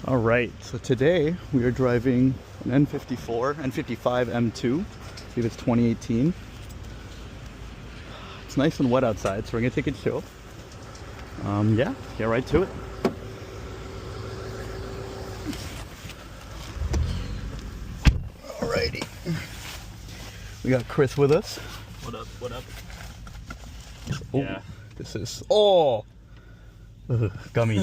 All right, so today we are driving an N54, N55 M2. I believe it's 2018. It's nice and wet outside, so we're gonna take it chill. Yeah, get right to it. Alrighty. We got Chris with us. What up? What up? Oh, Yeah. This is gummy.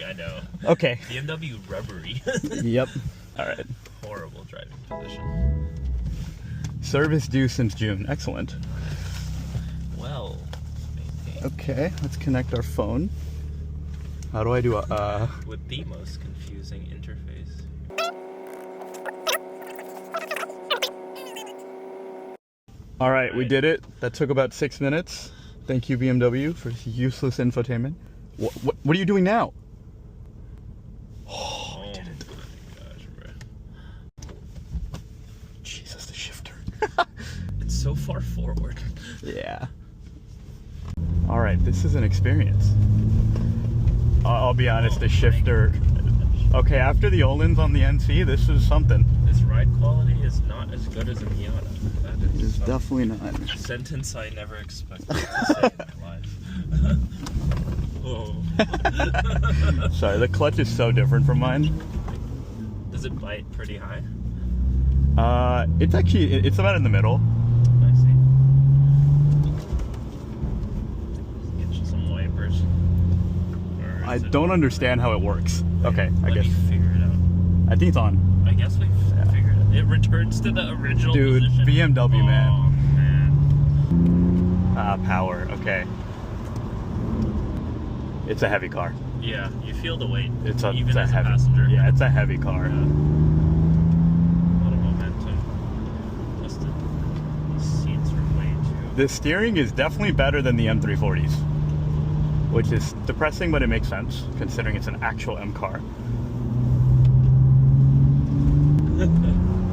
I know. Okay. BMW rubbery. Yep. All right. Horrible driving position. Service due since June. Excellent. Well, maintained. Okay, let's connect our phone. How do I do a With the most confusing interface. All right, we did it. That took about 6 minutes. Thank you, BMW, for this useless infotainment. What are you doing now? Oh my gosh, bro. Jesus, the shifter. It's so far forward. Yeah. All right, this is an experience. I'll be honest, the shifter. Okay, after the Olins on the NC, this is something. This ride quality is not as good as a Miata. That It is some definitely not. sentence I never expected to say in my life. Oh. Sorry, the clutch is so different from mine. Does it bite pretty high? It's about in the middle. I see. Get you some wipers. Or I is it- don't understand how it works. Okay, I Let guess. me figure it out. I think it's on. I guess we figured it. It returns to the original Dude, position. BMW, Oh, man. man. Power. Okay. It's a heavy car. Yeah, you feel the weight. It's a even as heavy. a passenger. Yeah, it's a heavy car. A lot of momentum. Plus the seats are way too. The steering is definitely better than the M340s, which is depressing, but it makes sense considering it's an actual M car.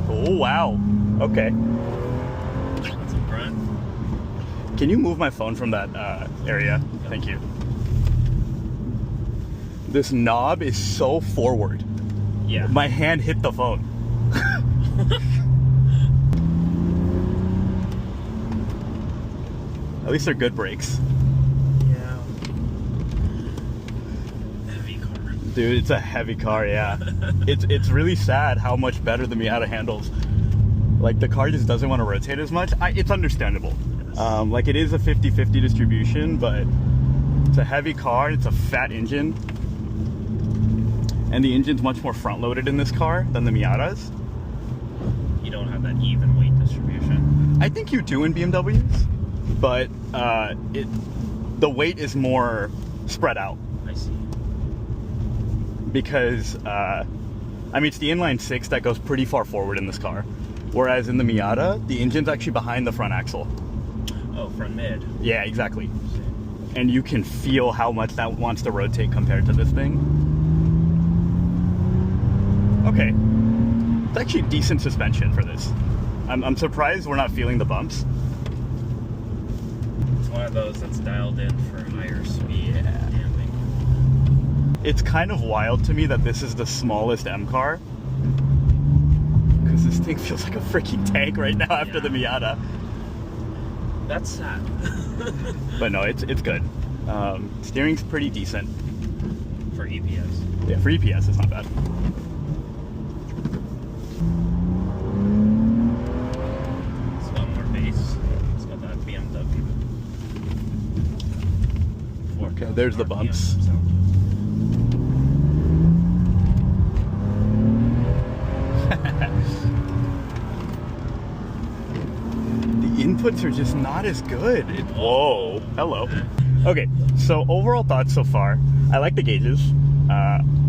Oh wow. Okay. That's a front. Can you move my phone from that area? Thank you. This knob is so forward. Yeah. My hand hit the phone. At least they're good brakes. Yeah. Heavy car. Dude, it's a heavy car, yeah. It's really sad how much better the Miata handles. Like, the car just doesn't want to rotate as much. It's understandable. Yes. Like, it is a 50-50 distribution, but it's a heavy car. It's a fat engine. And the engine's much more front-loaded in this car than the Miatas. You don't have that even weight distribution. I think you do in BMWs, but the weight is more spread out. I see. Because, it's the inline-six that goes pretty far forward in this car. Whereas in the Miata, the engine's actually behind the front axle. Oh, front mid. Yeah, exactly. And you can feel how much that wants to rotate compared to this thing. Okay. It's actually decent suspension for this. I'm surprised we're not feeling the bumps. It's one of those that's dialed in for higher speed handling. It's kind of wild to me that this is the smallest M car. Because this thing feels like a freaking tank right now after the Miata. That's sad. But no, it's good. Steering's pretty decent. For EPS. Yeah, for EPS, it's not bad. It's got more bass. It's got that BMW. Okay, there's the bumps. The inputs are just not as good. Whoa, hello. Okay, so overall thoughts so far. I like the gauges.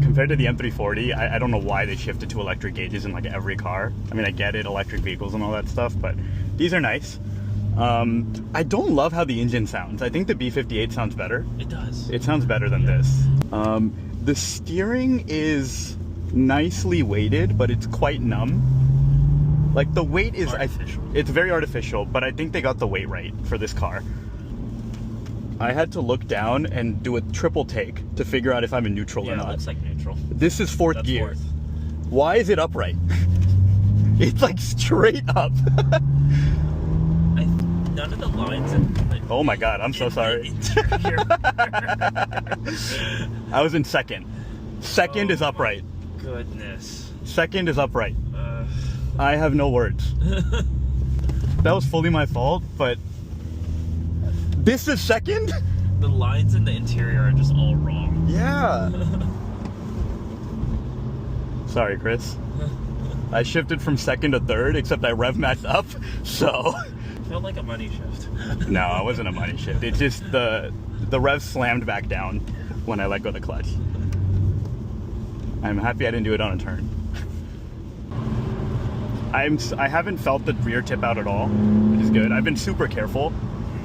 Compared to the M340, I don't know why they shifted to electric gauges in like every car. I mean, I get it, electric vehicles and all that stuff, but these are nice. I don't love how the engine sounds. I think the B58 sounds better. It does. It sounds better than this. The steering is nicely weighted, but it's quite numb. Like, the weight is Artificial. it's very artificial, but I think they got the weight right for this car. I had to look down and do a triple take to figure out if I'm in neutral or Yeah, it not. looks like neutral. This is fourth That's gear. fourth. Why is it upright? It's like straight up. None of the lines in the, Oh my god, I'm so sorry. interior. I was in second. Second is upright. Goodness. Second is upright. I have no words. That was fully my fault, but this is second? The lines in the interior are just all wrong. Yeah. Sorry, Chris. I shifted from second to third, except I rev matched up, so. Felt like a money shift. No, it wasn't a money shift. It's just the rev slammed back down when I let go of the clutch. I'm happy I didn't do it on a turn. I haven't felt the rear tip out at all, which is good. I've been super careful,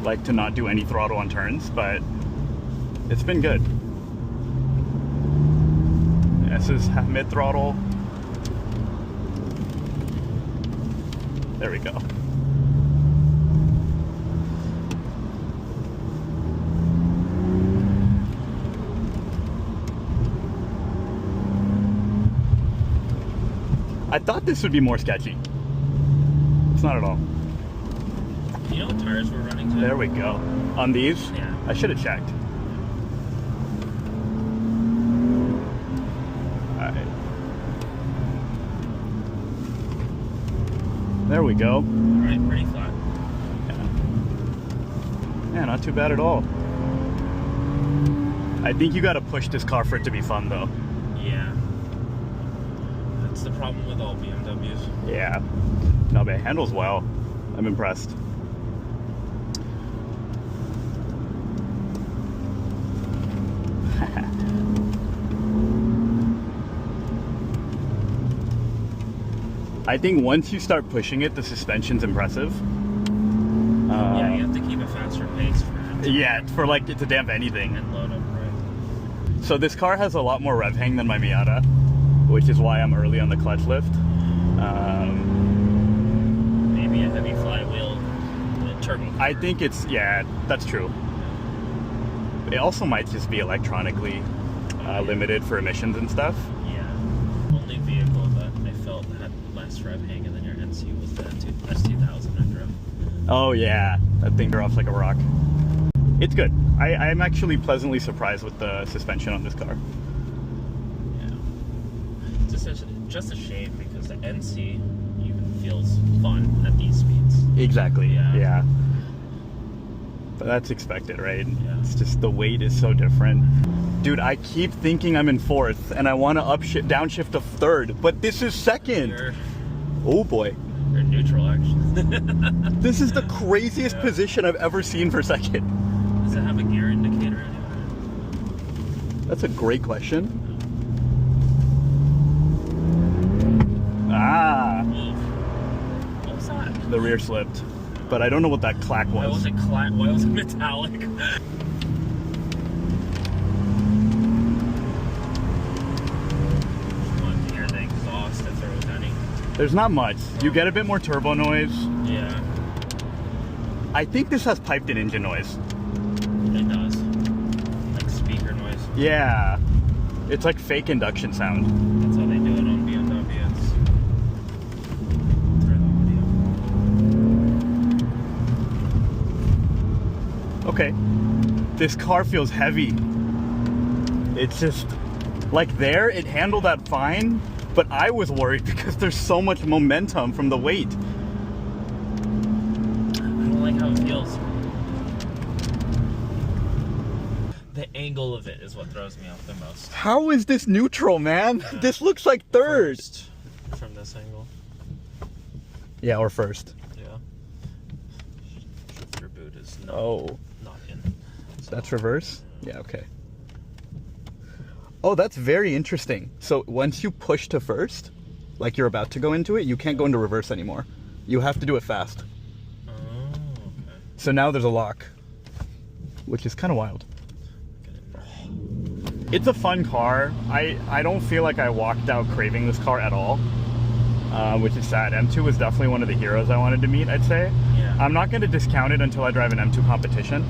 like to not do any throttle on turns, but it's been good. This is mid throttle. There we go. I thought this would be more sketchy. It's not at all. You know what tires we're running to? There we go. On these? Yeah. I should have checked. Alright. There we go. Alright, pretty flat. Yeah, not too bad at all. I think you gotta push this car for it to be fun though. Yeah. That's the problem with all BMWs. Yeah. No, but it handles well. I'm impressed. I think once you start pushing it, the suspension's impressive. Yeah, you have to keep a faster pace for it. Yeah, for like it to damp anything. And load up right. So this car has a lot more rev hang than my Miata, which is why I'm early on the clutch lift. Maybe a heavy flywheel turbo. I think it's, yeah, that's true. It also might just be electronically limited for emissions and stuff. Yeah. Only vehicle that I felt had less rev hang than your NC was the S2000 I drove. Oh yeah, that thing drops like a rock. It's good. I'm actually pleasantly surprised with the suspension on this car. Yeah. It's just a shame because the NC even feels fun at these speeds. Exactly. Yeah. But that's expected, right? Yeah. It's just the weight is so different. Dude, I keep thinking I'm in fourth and I want to downshift to third, but this is second. You're Oh boy. neutral actually. This is the craziest position I've ever seen for second. Does it have a gear indicator anywhere? That's a great question. Ah, What was that? the rear slipped. But I don't know what that clack Why was was. it why was it metallic? One gear, the exhaust if there was any. There's not much. You get a bit more turbo noise. Yeah, I think this has piped in engine noise. it does. Like speaker noise. Yeah. It's like fake induction sound. That's how they do it on BMW. It's through the audio. Okay. This car feels heavy. It's just like there, it handled that fine, but I was worried because there's so much momentum from the weight. I don't like how it feels. The angle of it is what throws me off the most. How is this neutral, man? This looks like third. First, from this angle. Yeah, or first. Yeah. Shifter boot is not, Oh, not in. So, that's reverse? Yeah, okay. Oh, that's very interesting. So once you push to first, like you're about to go into it, you can't go into reverse anymore. You have to do it fast. Oh, okay. So now there's a lock, which is kind of wild. It's a fun car. I don't feel like I walked out craving this car at all, which is sad. M2 was definitely one of the heroes I wanted to meet, I'd say. Yeah. I'm not going to discount it until I drive an M2 competition.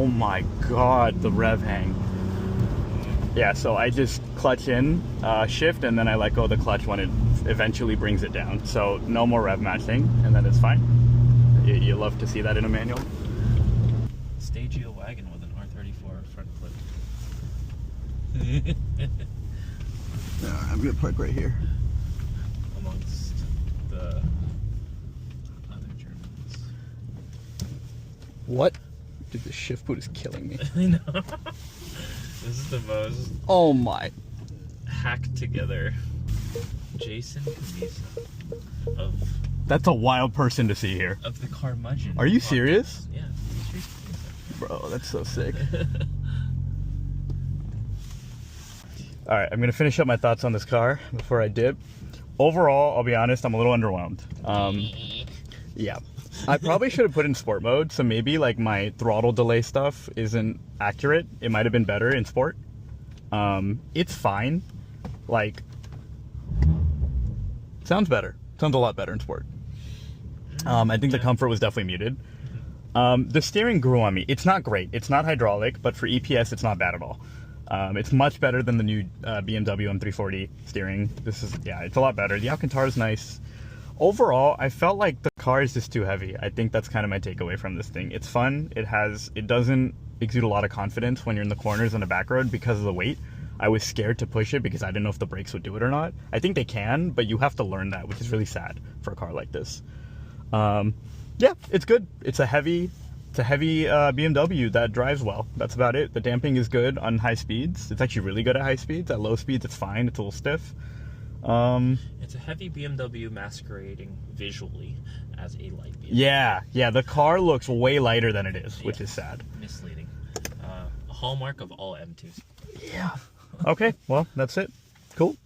Oh my god, the rev hang. Yeah, so I just clutch in, shift, and then I let go of the clutch when it eventually brings it down. So no more rev matching, and then it's fine. You love to see that in a manual. Stagio wagon with an R34 front flip. I'm gonna park right here. Amongst the other Germans. What? Dude, the shift boot is killing me. I know. This is the most Oh my. hacked together Jason Camisa of That's a wild person to see here. the Carmudgeon. Are you podcast. serious? Yeah, it's Jason Camisa. Bro, that's so sick. All right, I'm gonna finish up my thoughts on this car before I dip. Overall, I'll be honest, I'm a little underwhelmed. Yeah, I probably should have put in sport mode, so maybe like my throttle delay stuff isn't accurate. It might have been better in sport. It's fine. Like, sounds better. Sounds a lot better in sport. I think the comfort was definitely muted. The steering grew on me. It's not great. It's not hydraulic, but for EPS, it's not bad at all. It's much better than the new BMW M340 steering. It's a lot better. The Alcantara is nice. Overall, I felt like the car is just too heavy. I think that's kind of my takeaway from this thing. It's fun. It doesn't exude a lot of confidence when you're in the corners on the back road because of the weight. I was scared to push it because I didn't know if the brakes would do it or not. I think they can, but you have to learn that, which is really sad for a car like this. Yeah, it's good. It's a heavy BMW that drives well. That's about it. The damping is good on high speeds. It's actually really good at high speeds. At low speeds, it's fine. It's a little stiff. It's a heavy BMW masquerading visually as a light BMW. Yeah. The car looks way lighter than it is, which is sad. Misleading. A hallmark of all M2s. Yeah. Okay, well, that's it. Cool.